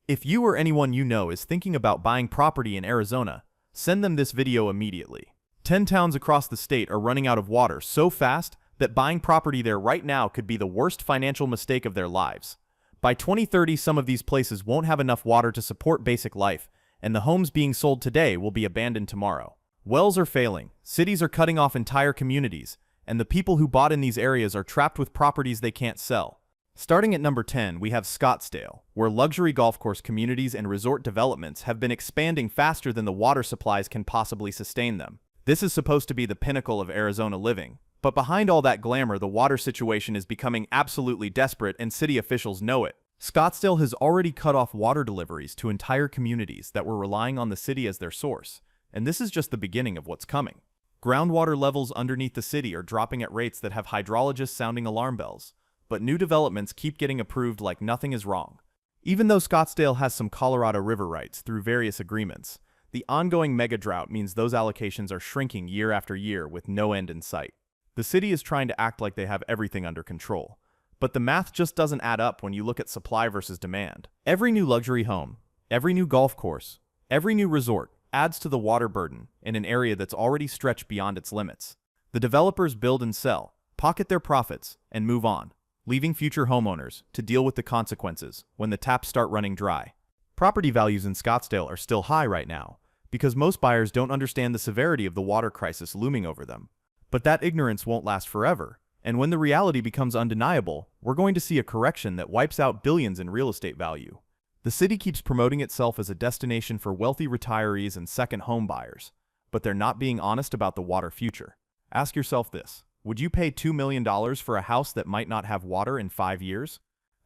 If you or anyone you know is thinking about buying property in Arizona, send them this video immediately. 10 towns across the state are running out of water so fast that buying property there right now could be the worst financial mistake of their lives. By 2030, some of these places won't have enough water to support basic life, and the homes being sold today will be abandoned tomorrow. Wells are failing, cities are cutting off entire communities, and the people who bought in these areas are trapped with properties they can't sell. Starting at number 10, we have Scottsdale, where luxury golf course communities and resort developments have been expanding faster than the water supplies can possibly sustain them. This is supposed to be the pinnacle of Arizona living, but behind all that glamour, the water situation is becoming absolutely desperate, and city officials know it. Scottsdale has already cut off water deliveries to entire communities that were relying on the city as their source, and this is just the beginning of what's coming. Groundwater levels underneath the city are dropping at rates that have hydrologists sounding alarm bells, but new developments keep getting approved like nothing is wrong. Even though Scottsdale has some Colorado River rights through various agreements, the ongoing mega drought means those allocations are shrinking year after year with no end in sight. The city is trying to act like they have everything under control, but the math just doesn't add up when you look at supply versus demand. Every new luxury home, every new golf course, every new resort adds to the water burden in an area that's already stretched beyond its limits. The developers build and sell, pocket their profits, and move on, leaving future homeowners to deal with the consequences when the taps start running dry. Property values in Scottsdale are still high right now because most buyers don't understand the severity of the water crisis looming over them. But that ignorance won't last forever, and when the reality becomes undeniable, we're going to see a correction that wipes out billions in real estate value. The city keeps promoting itself as a destination for wealthy retirees and second home buyers, but they're not being honest about the water future. Ask yourself this: would you pay $2 million for a house that might not have water in 5 years?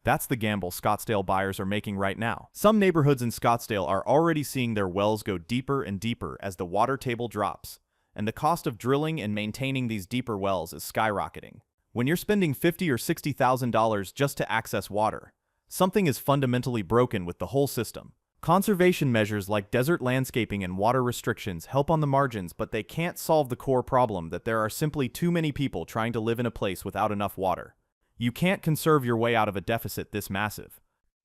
That's the gamble Scottsdale buyers are making right now. Some neighborhoods in Scottsdale are already seeing their wells go deeper and deeper as the water table drops, and the cost of drilling and maintaining these deeper wells is skyrocketing. When you're spending $50,000 or $60,000 just to access water, something is fundamentally broken with the whole system. Conservation measures like desert landscaping and water restrictions help on the margins, but they can't solve the core problem that there are simply too many people trying to live in a place without enough water. You can't conserve your way out of a deficit this massive.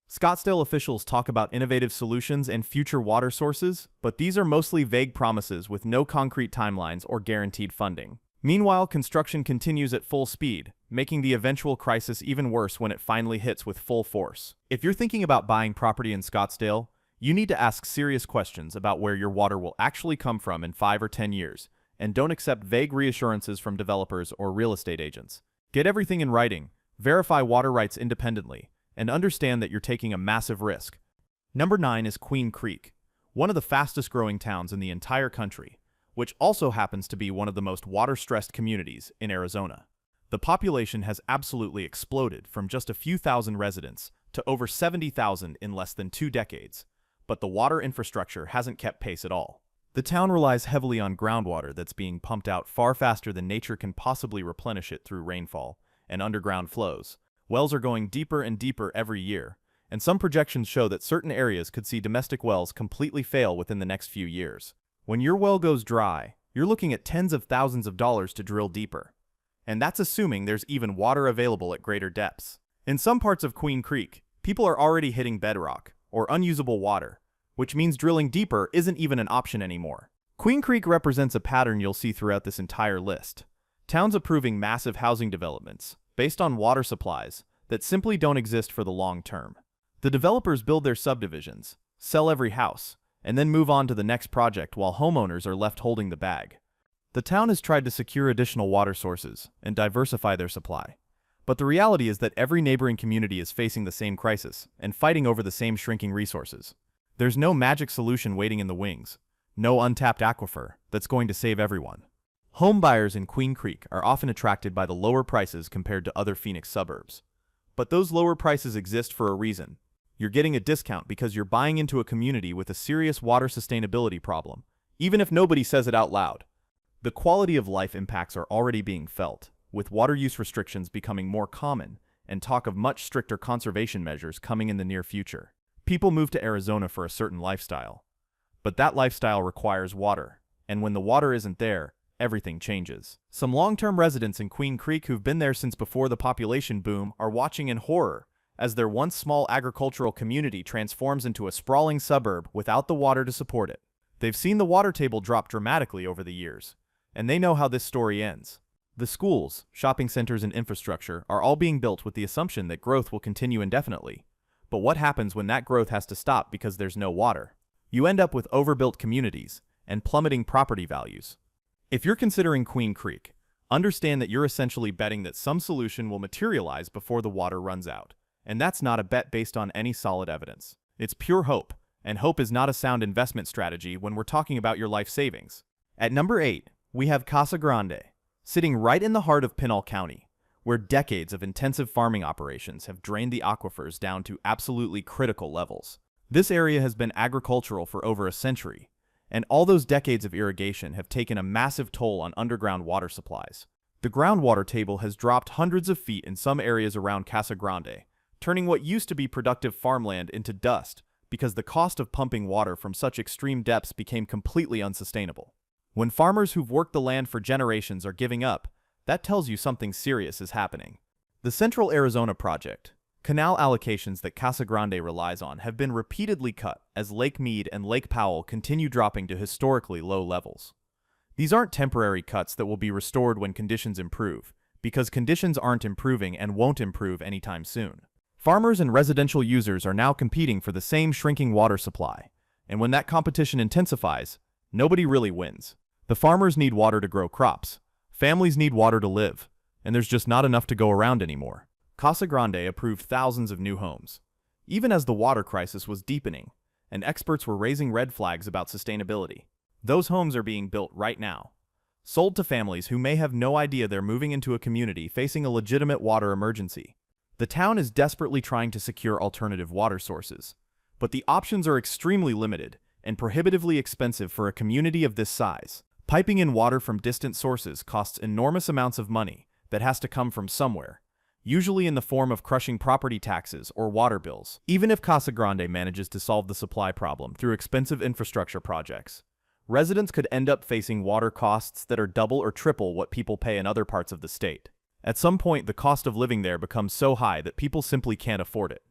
Scottsdale officials talk about innovative solutions and future water sources, but these are mostly vague promises with no concrete timelines or guaranteed funding. Meanwhile, construction continues at full speed, making the eventual crisis even worse when it finally hits with full force. If you're thinking about buying property in Scottsdale, you need to ask serious questions about where your water will actually come from in 5 or 10 years, and don't accept vague reassurances from developers or real estate agents. Get everything in writing, verify water rights independently, and understand that you're taking a massive risk. Number 9 is Queen Creek, one of the fastest growing towns in the entire country, which also happens to be one of the most water-stressed communities in Arizona. The population has absolutely exploded from just a few thousand residents to over 70,000 in less than 2 decades, but the water infrastructure hasn't kept pace at all. The town relies heavily on groundwater that's being pumped out far faster than nature can possibly replenish it through rainfall and underground flows. Wells are going deeper and deeper every year, and some projections show that certain areas could see domestic wells completely fail within the next few years. When your well goes dry, you're looking at tens of thousands of dollars to drill deeper. And that's assuming there's even water available at greater depths. In some parts of Queen Creek, people are already hitting bedrock, or unusable water, which means drilling deeper isn't even an option anymore. Queen Creek represents a pattern you'll see throughout this entire list. Towns approving massive housing developments based on water supplies that simply don't exist for the long term. The developers build their subdivisions, sell every house, and then move on to the next project while homeowners are left holding the bag. The town has tried to secure additional water sources and diversify their supply, but the reality is that every neighboring community is facing the same crisis and fighting over the same shrinking resources. There's no magic solution waiting in the wings, no untapped aquifer that's going to save everyone. Home buyers in Queen Creek are often attracted by the lower prices compared to other Phoenix suburbs. But those lower prices exist for a reason. You're getting a discount because you're buying into a community with a serious water sustainability problem, even if nobody says it out loud. The quality of life impacts are already being felt, with water use restrictions becoming more common and talk of much stricter conservation measures coming in the near future. People move to Arizona for a certain lifestyle, but that lifestyle requires water, and when the water isn't there, everything changes. Some long-term residents in Queen Creek who've been there since before the population boom are watching in horror as their once small agricultural community transforms into a sprawling suburb without the water to support it. They've seen the water table drop dramatically over the years, and they know how this story ends. The schools, shopping centers, and infrastructure are all being built with the assumption that growth will continue indefinitely. But what happens when that growth has to stop because there's no water? You end up with overbuilt communities and plummeting property values. If you're considering Queen Creek, understand that you're essentially betting that some solution will materialize before the water runs out. And that's not a bet based on any solid evidence. It's pure hope, and hope is not a sound investment strategy when we're talking about your life savings. At number 8, we have Casa Grande, sitting right in the heart of Pinal County, where decades of intensive farming operations have drained the aquifers down to absolutely critical levels. This area has been agricultural for over a century, and all those decades of irrigation have taken a massive toll on underground water supplies. The groundwater table has dropped hundreds of feet in some areas around Casa Grande, turning what used to be productive farmland into dust because the cost of pumping water from such extreme depths became completely unsustainable. When farmers who've worked the land for generations are giving up, that tells you something serious is happening. The Central Arizona Project, canal allocations that Casa Grande relies on, have been repeatedly cut as Lake Mead and Lake Powell continue dropping to historically low levels. These aren't temporary cuts that will be restored when conditions improve, because conditions aren't improving and won't improve anytime soon. Farmers and residential users are now competing for the same shrinking water supply, and when that competition intensifies, nobody really wins. The farmers need water to grow crops, families need water to live, and there's just not enough to go around anymore. Casa Grande approved thousands of new homes, even as the water crisis was deepening, and experts were raising red flags about sustainability. Those homes are being built right now, sold to families who may have no idea they're moving into a community facing a legitimate water emergency. The town is desperately trying to secure alternative water sources, but the options are extremely limited and prohibitively expensive for a community of this size. Piping in water from distant sources costs enormous amounts of money that has to come from somewhere, usually in the form of crushing property taxes or water bills. Even if Casa Grande manages to solve the supply problem through expensive infrastructure projects, residents could end up facing water costs that are double or triple what people pay in other parts of the state. At some point, the cost of living there becomes so high that people simply can't afford it.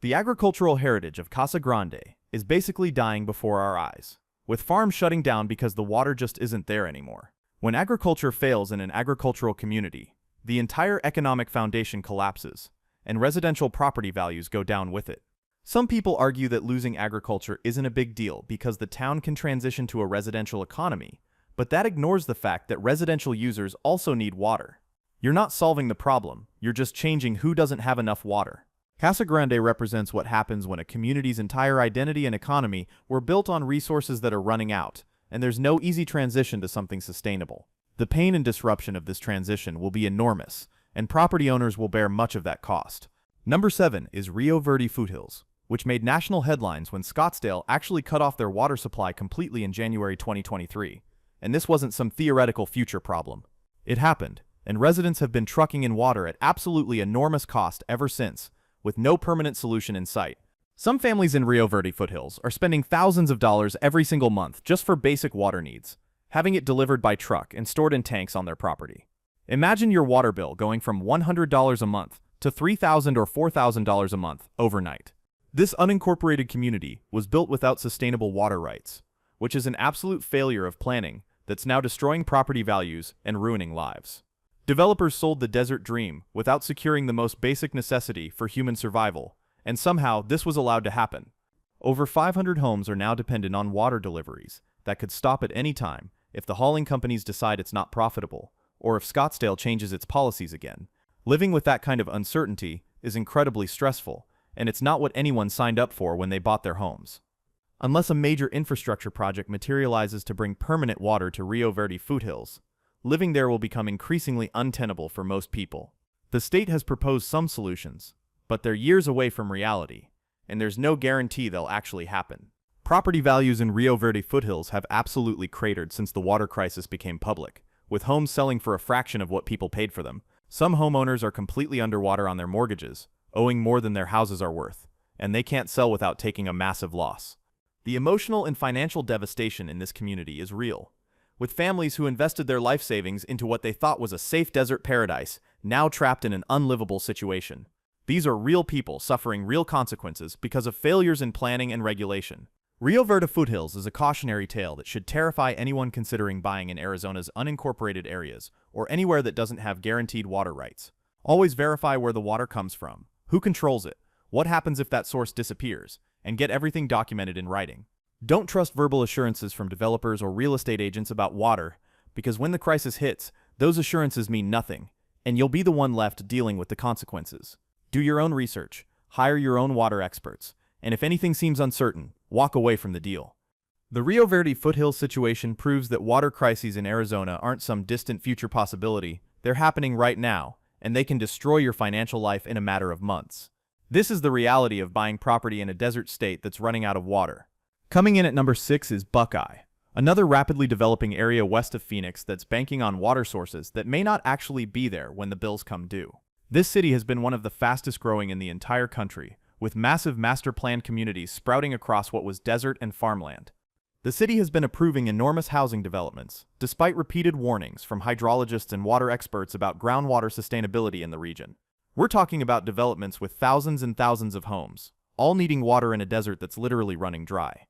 The agricultural heritage of Casa Grande is basically dying before our eyes, with farms shutting down because the water just isn't there anymore. When agriculture fails in an agricultural community, the entire economic foundation collapses, and residential property values go down with it. Some people argue that losing agriculture isn't a big deal because the town can transition to a residential economy, but that ignores the fact that residential users also need water. You're not solving the problem, you're just changing who doesn't have enough water. Casa Grande represents what happens when a community's entire identity and economy were built on resources that are running out, and there's no easy transition to something sustainable. The pain and disruption of this transition will be enormous, and property owners will bear much of that cost. Number 7 is Rio Verde foothills, which made national headlines when Scottsdale actually cut off their water supply completely in January 2023. And this wasn't some theoretical future problem. It happened, and residents have been trucking in water at absolutely enormous cost ever since, with no permanent solution in sight. Some families in Rio Verde foothills are spending thousands of dollars every single month just for basic water needs, having it delivered by truck and stored in tanks on their property. Imagine your water bill going from $100 a month to $3,000 or $4,000 a month overnight. This unincorporated community was built without sustainable water rights, which is an absolute failure of planning that's now destroying property values and ruining lives. Developers sold the desert dream without securing the most basic necessity for human survival, and somehow this was allowed to happen. Over 500 homes are now dependent on water deliveries that could stop at any time if the hauling companies decide it's not profitable, or if Scottsdale changes its policies again. Living with that kind of uncertainty is incredibly stressful, and it's not what anyone signed up for when they bought their homes. Unless a major infrastructure project materializes to bring permanent water to Rio Verde foothills, living there will become increasingly untenable for most people. The state has proposed some solutions, but they're years away from reality, and there's no guarantee they'll actually happen. Property values in Rio Verde foothills have absolutely cratered since the water crisis became public, with homes selling for a fraction of what people paid for them. Some homeowners are completely underwater on their mortgages, owing more than their houses are worth, and they can't sell without taking a massive loss. The emotional and financial devastation in this community is real, with families who invested their life savings into what they thought was a safe desert paradise now trapped in an unlivable situation. These are real people suffering real consequences because of failures in planning and regulation. Rio Verde foothills is a cautionary tale that should terrify anyone considering buying in Arizona's unincorporated areas or anywhere that doesn't have guaranteed water rights. Always verify where the water comes from, who controls it, what happens if that source disappears, and get everything documented in writing. Don't trust verbal assurances from developers or real estate agents about water, because when the crisis hits, those assurances mean nothing, and you'll be the one left dealing with the consequences. Do your own research, hire your own water experts, and if anything seems uncertain, walk away from the deal. The Rio Verde foothills situation proves that water crises in Arizona aren't some distant future possibility, they're happening right now, and they can destroy your financial life in a matter of months. This is the reality of buying property in a desert state that's running out of water. Coming in at number 6 is Buckeye, another rapidly developing area west of Phoenix that's banking on water sources that may not actually be there when the bills come due. This city has been one of the fastest growing in the entire country, with massive master-planned communities sprouting across what was desert and farmland. The city has been approving enormous housing developments, despite repeated warnings from hydrologists and water experts about groundwater sustainability in the region. We're talking about developments with thousands and thousands of homes, all needing water in a desert that's literally running dry.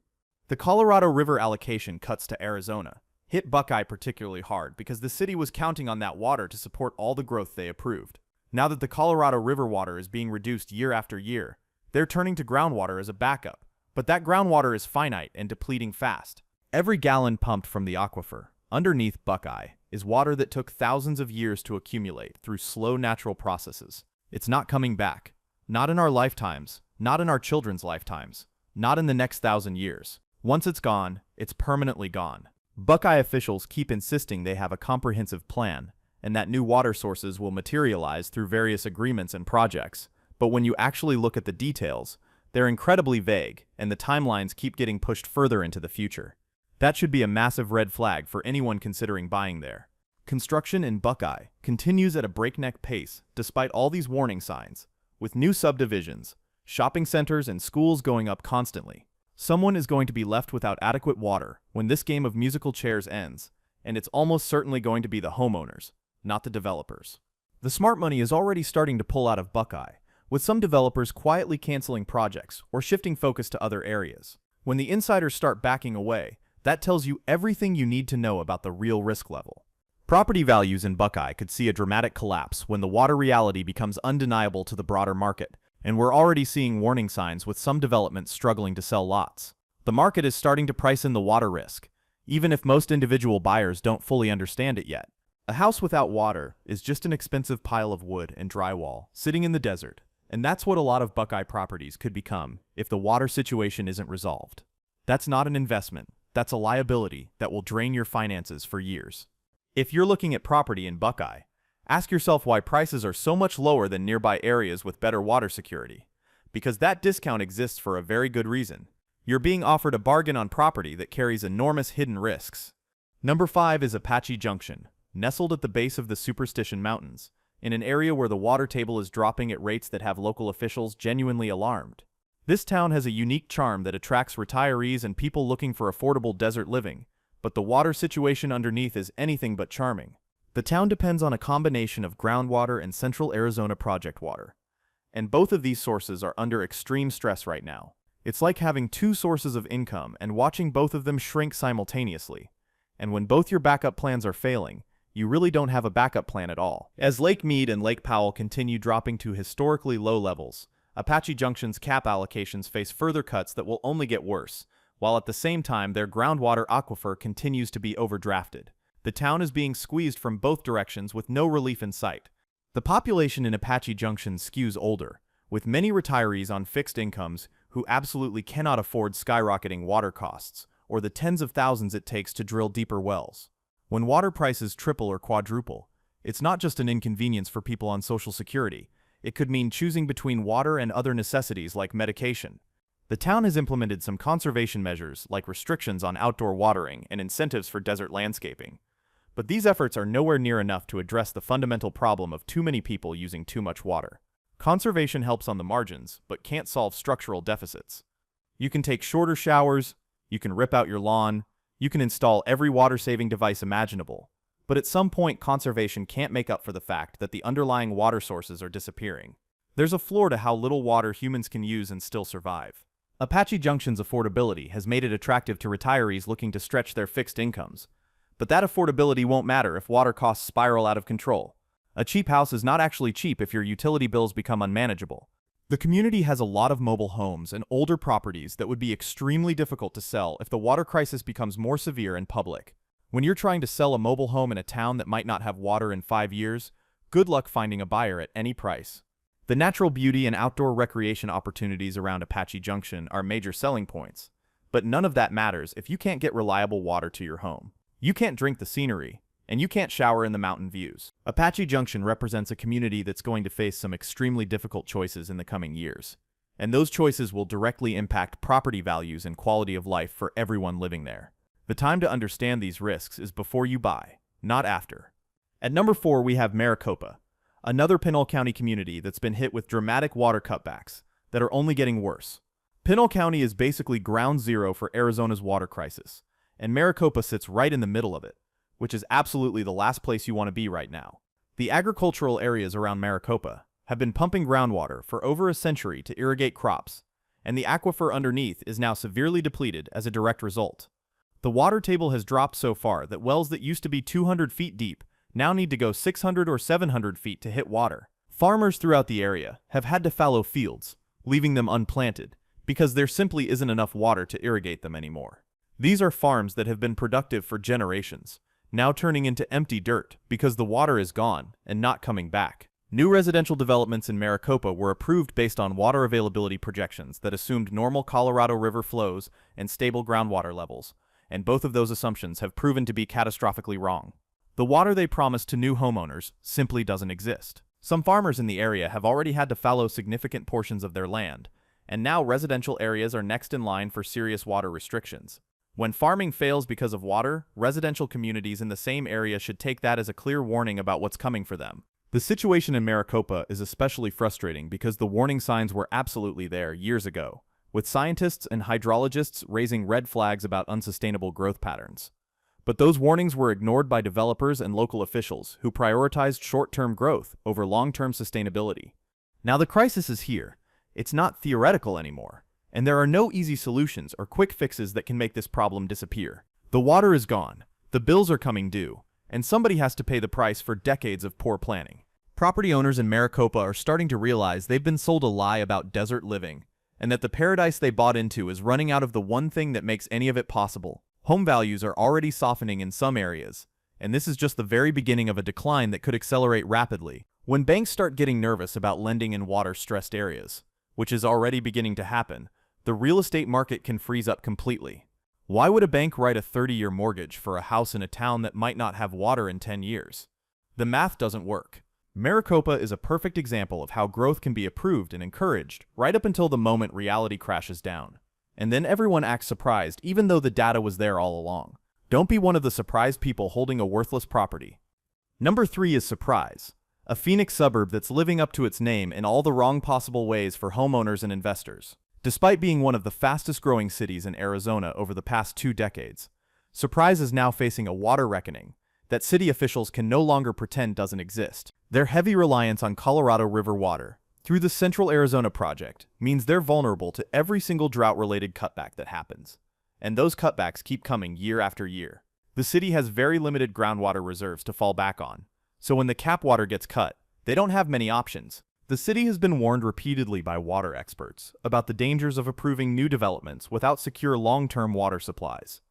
The Colorado River allocation cuts to Arizona hit Buckeye particularly hard because the city was counting on that water to support all the growth they approved. Now that the Colorado River water is being reduced year after year, they're turning to groundwater as a backup. But that groundwater is finite and depleting fast. Every gallon pumped from the aquifer underneath Buckeye is water that took thousands of years to accumulate through slow natural processes. It's not coming back. Not in our lifetimes, not in our children's lifetimes, not in the next 1,000 years. Once it's gone, it's permanently gone. Buckeye officials keep insisting they have a comprehensive plan, and that new water sources will materialize through various agreements and projects. But when you actually look at the details, they're incredibly vague, and the timelines keep getting pushed further into the future. That should be a massive red flag for anyone considering buying there. Construction in Buckeye continues at a breakneck pace despite all these warning signs, with new subdivisions, shopping centers, and schools going up constantly. Someone is going to be left without adequate water when this game of musical chairs ends, and it's almost certainly going to be the homeowners, not the developers. The smart money is already starting to pull out of Buckeye, with some developers quietly canceling projects or shifting focus to other areas. When the insiders start backing away, that tells you everything you need to know about the real risk level. Property values in Buckeye could see a dramatic collapse when the water reality becomes undeniable to the broader market, and we're already seeing warning signs with some developments struggling to sell lots. The market is starting to price in the water risk, even if most individual buyers don't fully understand it yet. A house without water is just an expensive pile of wood and drywall sitting in the desert. And that's what a lot of Buckeye properties could become if the water situation isn't resolved. That's not an investment, that's a liability that will drain your finances for years. If you're looking at property in Buckeye, ask yourself why prices are so much lower than nearby areas with better water security. Because that discount exists for a very good reason. You're being offered a bargain on property that carries enormous hidden risks. Number 5 is Apache Junction, nestled at the base of the Superstition Mountains, in an area where the water table is dropping at rates that have local officials genuinely alarmed. This town has a unique charm that attracts retirees and people looking for affordable desert living, but the water situation underneath is anything but charming. The town depends on a combination of groundwater and Central Arizona project water, and both of these sources are under extreme stress right now. It's like having two sources of income and watching both of them shrink simultaneously, and when both your backup plans are failing, you really don't have a backup plan at all. As Lake Mead and Lake Powell continue dropping to historically low levels, Apache Junction's cap allocations face further cuts that will only get worse, while at the same time their groundwater aquifer continues to be overdrafted. The town is being squeezed from both directions with no relief in sight. The population in Apache Junction skews older, with many retirees on fixed incomes who absolutely cannot afford skyrocketing water costs, or the tens of thousands it takes to drill deeper wells. When water prices triple or quadruple, it's not just an inconvenience for people on Social Security. It could mean choosing between water and other necessities like medication. The town has implemented some conservation measures like restrictions on outdoor watering and incentives for desert landscaping. But these efforts are nowhere near enough to address the fundamental problem of too many people using too much water. Conservation helps on the margins, but can't solve structural deficits. You can take shorter showers, you can rip out your lawn, you can install every water-saving device imaginable, but at some point conservation can't make up for the fact that the underlying water sources are disappearing. There's a floor to how little water humans can use and still survive. Apache Junction's affordability has made it attractive to retirees looking to stretch their fixed incomes. But that affordability won't matter if water costs spiral out of control. A cheap house is not actually cheap if your utility bills become unmanageable. The community has a lot of mobile homes and older properties that would be extremely difficult to sell if the water crisis becomes more severe and public. When you're trying to sell a mobile home in a town that might not have water in 5 years, good luck finding a buyer at any price. The natural beauty and outdoor recreation opportunities around Apache Junction are major selling points, but none of that matters if you can't get reliable water to your home. You can't drink the scenery, and you can't shower in the mountain views. Apache Junction represents a community that's going to face some extremely difficult choices in the coming years, and those choices will directly impact property values and quality of life for everyone living there. The time to understand these risks is before you buy, not after. At number 4, we have Maricopa, another Pinal County community that's been hit with dramatic water cutbacks that are only getting worse. Pinal County is basically ground zero for Arizona's water crisis, and Maricopa sits right in the middle of it, which is absolutely the last place you want to be right now. The agricultural areas around Maricopa have been pumping groundwater for over a century to irrigate crops, and the aquifer underneath is now severely depleted as a direct result. The water table has dropped so far that wells that used to be 200 feet deep now need to go 600 or 700 feet to hit water. Farmers throughout the area have had to fallow fields, leaving them unplanted, because there simply isn't enough water to irrigate them anymore. These are farms that have been productive for generations, now turning into empty dirt because the water is gone and not coming back. New residential developments in Maricopa were approved based on water availability projections that assumed normal Colorado River flows and stable groundwater levels, and both of those assumptions have proven to be catastrophically wrong. The water they promised to new homeowners simply doesn't exist. Some farmers in the area have already had to fallow significant portions of their land, and now residential areas are next in line for serious water restrictions. When farming fails because of water, residential communities in the same area should take that as a clear warning about what's coming for them. The situation in Maricopa is especially frustrating because the warning signs were absolutely there years ago, with scientists and hydrologists raising red flags about unsustainable growth patterns. But those warnings were ignored by developers and local officials who prioritized short-term growth over long-term sustainability. Now the crisis is here. It's not theoretical anymore, and there are no easy solutions or quick fixes that can make this problem disappear. The water is gone, the bills are coming due, and somebody has to pay the price for decades of poor planning. Property owners in Maricopa are starting to realize they've been sold a lie about desert living, and that the paradise they bought into is running out of the one thing that makes any of it possible. Home values are already softening in some areas, and this is just the very beginning of a decline that could accelerate rapidly when banks start getting nervous about lending in water-stressed areas, which is already beginning to happen. The real estate market can freeze up completely. Why would a bank write a 30-year mortgage for a house in a town that might not have water in 10 years? The math doesn't work. Maricopa is a perfect example of how growth can be approved and encouraged right up until the moment reality crashes down. And then everyone acts surprised even though the data was there all along. Don't be one of the surprised people holding a worthless property. Number 3 is Surprise, a Phoenix suburb that's living up to its name in all the wrong possible ways for homeowners and investors. Despite being one of the fastest growing cities in Arizona over the past 2 decades, Surprise is now facing a water reckoning that city officials can no longer pretend doesn't exist. Their heavy reliance on Colorado River water through the Central Arizona Project means they're vulnerable to every single drought-related cutback that happens. And those cutbacks keep coming year after year. The city has very limited groundwater reserves to fall back on, so when the cap water gets cut, they don't have many options. The city has been warned repeatedly by water experts about the dangers of approving new developments without secure long-term water supplies.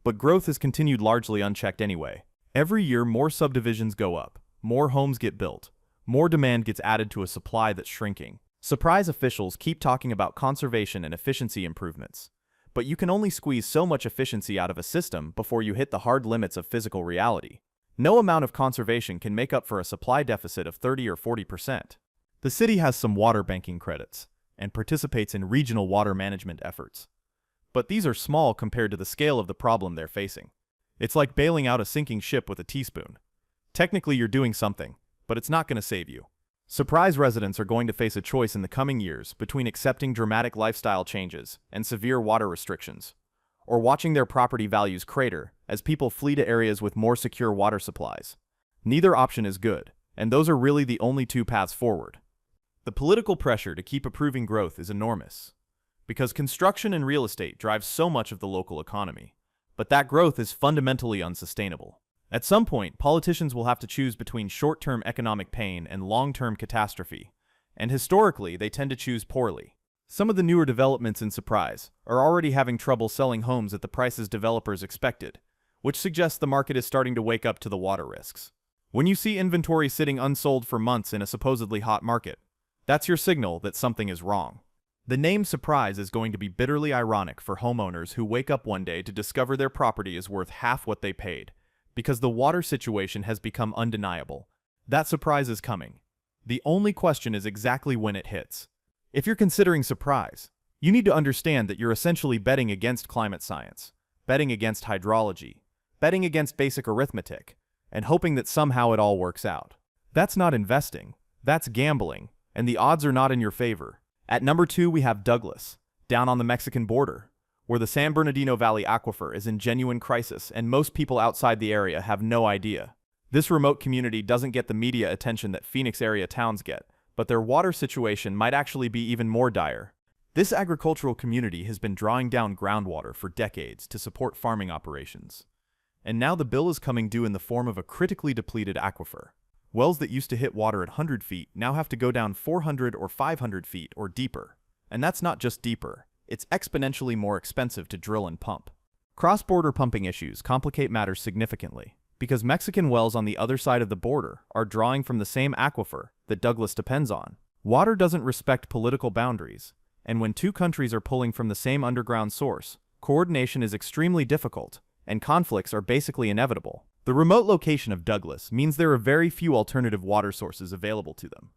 But growth has continued largely unchecked anyway. Every year, more subdivisions go up, more homes get built, more demand gets added to a supply that's shrinking. Surprise officials keep talking about conservation and efficiency improvements, but you can only squeeze so much efficiency out of a system before you hit the hard limits of physical reality. No amount of conservation can make up for a supply deficit of 30 or 40%. The city has some water banking credits and participates in regional water management efforts, but these are small compared to the scale of the problem they're facing. It's like bailing out a sinking ship with a teaspoon. Technically, you're doing something, but it's not going to save you. Surprise residents are going to face a choice in the coming years between accepting dramatic lifestyle changes and severe water restrictions, or watching their property values crater as people flee to areas with more secure water supplies. Neither option is good, and those are really the only 2 paths forward. The political pressure to keep approving growth is enormous, because construction and real estate drive so much of the local economy. But that growth is fundamentally unsustainable. At some point, politicians will have to choose between short-term economic pain and long-term catastrophe, and historically, they tend to choose poorly. Some of the newer developments in Surprise are already having trouble selling homes at the prices developers expected, which suggests the market is starting to wake up to the water risks. When you see inventory sitting unsold for months in a supposedly hot market, that's your signal that something is wrong. The name Surprise is going to be bitterly ironic for homeowners who wake up one day to discover their property is worth half what they paid, because the water situation has become undeniable. That surprise is coming. The only question is exactly when it hits. If you're considering Surprise, you need to understand that you're essentially betting against climate science, betting against hydrology, betting against basic arithmetic, and hoping that somehow it all works out. That's not investing, that's gambling, and the odds are not in your favor. At number 2, we have Douglas, down on the Mexican border, where the San Bernardino Valley aquifer is in genuine crisis and most people outside the area have no idea. This remote community doesn't get the media attention that Phoenix area towns get, but their water situation might actually be even more dire. This agricultural community has been drawing down groundwater for decades to support farming operations. And now the bill is coming due in the form of a critically depleted aquifer. Wells that used to hit water at 100 feet now have to go down 400 or 500 feet or deeper. And that's not just deeper, it's exponentially more expensive to drill and pump. Cross-border pumping issues complicate matters significantly, because Mexican wells on the other side of the border are drawing from the same aquifer that Douglas depends on. Water doesn't respect political boundaries, and when two countries are pulling from the same underground source, coordination is extremely difficult, and conflicts are basically inevitable. The remote location of Douglas means there are very few alternative water sources available to them,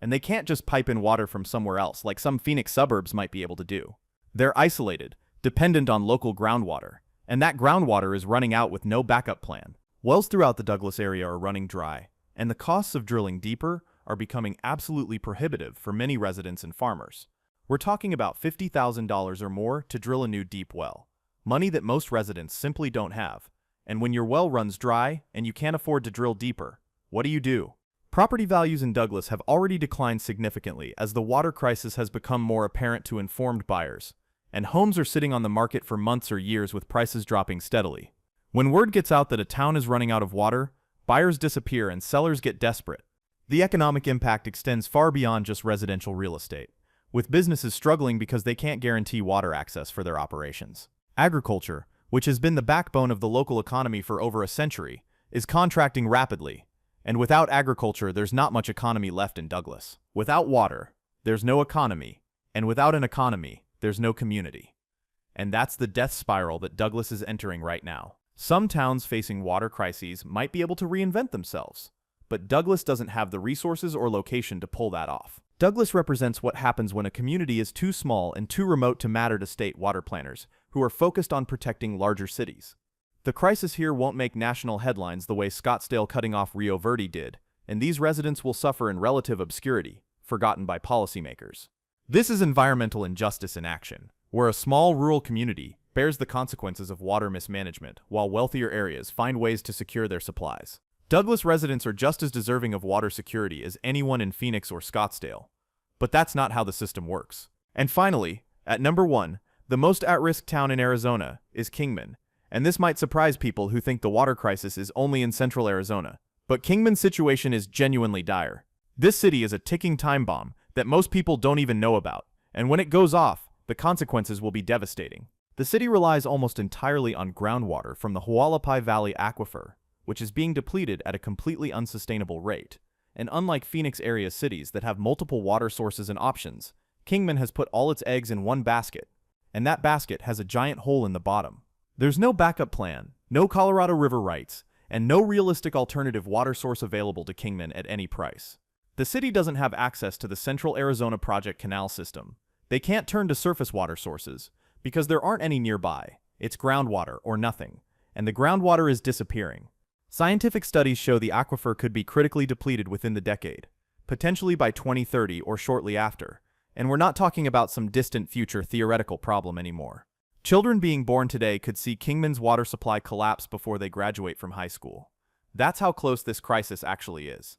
and they can't just pipe in water from somewhere else like some Phoenix suburbs might be able to do. They're isolated, dependent on local groundwater, and that groundwater is running out with no backup plan. Wells throughout the Douglas area are running dry, and the costs of drilling deeper are becoming absolutely prohibitive for many residents and farmers. We're talking about $50,000 or more to drill a new deep well, money that most residents simply don't have. And when your well runs dry and you can't afford to drill deeper, what do? Property values in Douglas have already declined significantly as the water crisis has become more apparent to informed buyers, and homes are sitting on the market for months or years with prices dropping steadily. When word gets out that a town is running out of water, buyers disappear and sellers get desperate. The economic impact extends far beyond just residential real estate, with businesses struggling because they can't guarantee water access for their operations. Agriculture, which has been the backbone of the local economy for over a century, is contracting rapidly, and without agriculture there's not much economy left in Douglas. Without water, there's no economy, and without an economy, there's no community. And that's the death spiral that Douglas is entering right now. Some towns facing water crises might be able to reinvent themselves, but Douglas doesn't have the resources or location to pull that off. Douglas represents what happens when a community is too small and too remote to matter to state water planners, who are focused on protecting larger cities. The crisis here won't make national headlines the way Scottsdale cutting off Rio Verde did, and these residents will suffer in relative obscurity, forgotten by policymakers. This is environmental injustice in action, where a small rural community bears the consequences of water mismanagement, while wealthier areas find ways to secure their supplies. Douglas residents are just as deserving of water security as anyone in Phoenix or Scottsdale, but that's not how the system works. And finally, at number 1, the most at-risk town in Arizona is Kingman, and this might surprise people who think the water crisis is only in central Arizona. But Kingman's situation is genuinely dire. This city is a ticking time bomb that most people don't even know about, and when it goes off, the consequences will be devastating. The city relies almost entirely on groundwater from the Hualapai Valley aquifer, which is being depleted at a completely unsustainable rate. And unlike Phoenix area cities that have multiple water sources and options, Kingman has put all its eggs in one basket, and that basket has a giant hole in the bottom. There's no backup plan, no Colorado River rights, and no realistic alternative water source available to Kingman at any price. The city doesn't have access to the Central Arizona Project canal system. They can't turn to surface water sources, because there aren't any nearby. It's groundwater or nothing, and the groundwater is disappearing. Scientific studies show the aquifer could be critically depleted within the decade, potentially by 2030 or shortly after, and we're not talking about some distant future theoretical problem anymore. Children being born today could see Kingman's water supply collapse before they graduate from high school. That's how close this crisis actually is.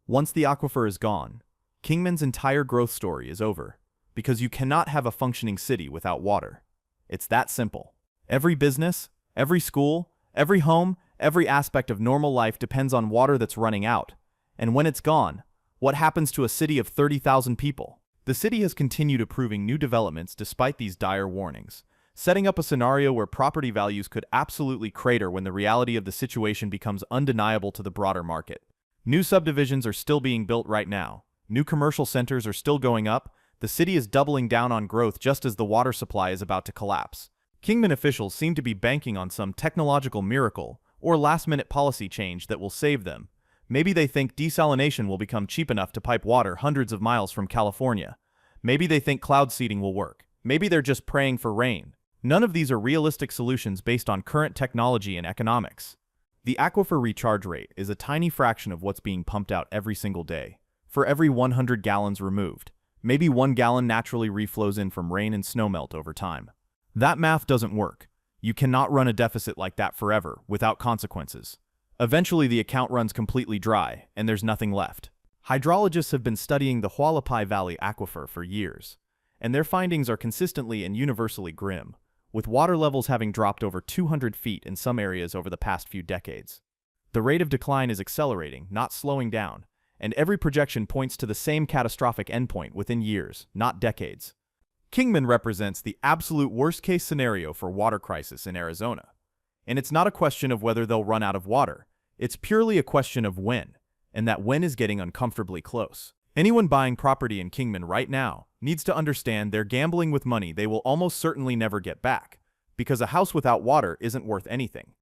Once the aquifer is gone, Kingman's entire growth story is over, because you cannot have a functioning city without water. It's that simple. Every business, every school, every home, every aspect of normal life depends on water that's running out. And when it's gone, what happens to a city of 30,000 people? The city has continued approving new developments despite these dire warnings, setting up a scenario where property values could absolutely crater when the reality of the situation becomes undeniable to the broader market. New subdivisions are still being built right now. New commercial centers are still going up. The city is doubling down on growth just as the water supply is about to collapse. Kingman officials seem to be banking on some technological miracle or last-minute policy change that will save them. Maybe they think desalination will become cheap enough to pipe water hundreds of miles from California. Maybe they think cloud seeding will work. Maybe they're just praying for rain. None of these are realistic solutions based on current technology and economics. The aquifer recharge rate is a tiny fraction of what's being pumped out every single day. For every 100 gallons removed, maybe 1 gallon naturally reflows in from rain and snowmelt over time. That math doesn't work. You cannot run a deficit like that forever without consequences. Eventually, the account runs completely dry, and there's nothing left. Hydrologists have been studying the Hualapai Valley aquifer for years, and their findings are consistently and universally grim, with water levels having dropped over 200 feet in some areas over the past few decades. The rate of decline is accelerating, not slowing down, and every projection points to the same catastrophic endpoint within years, not decades. Kingman represents the absolute worst-case scenario for water crisis in Arizona. And it's not a question of whether they'll run out of water. It's purely a question of when, and that when is getting uncomfortably close. Anyone buying property in Kingman right now needs to understand they're gambling with money they will almost certainly never get back, because a house without water isn't worth anything.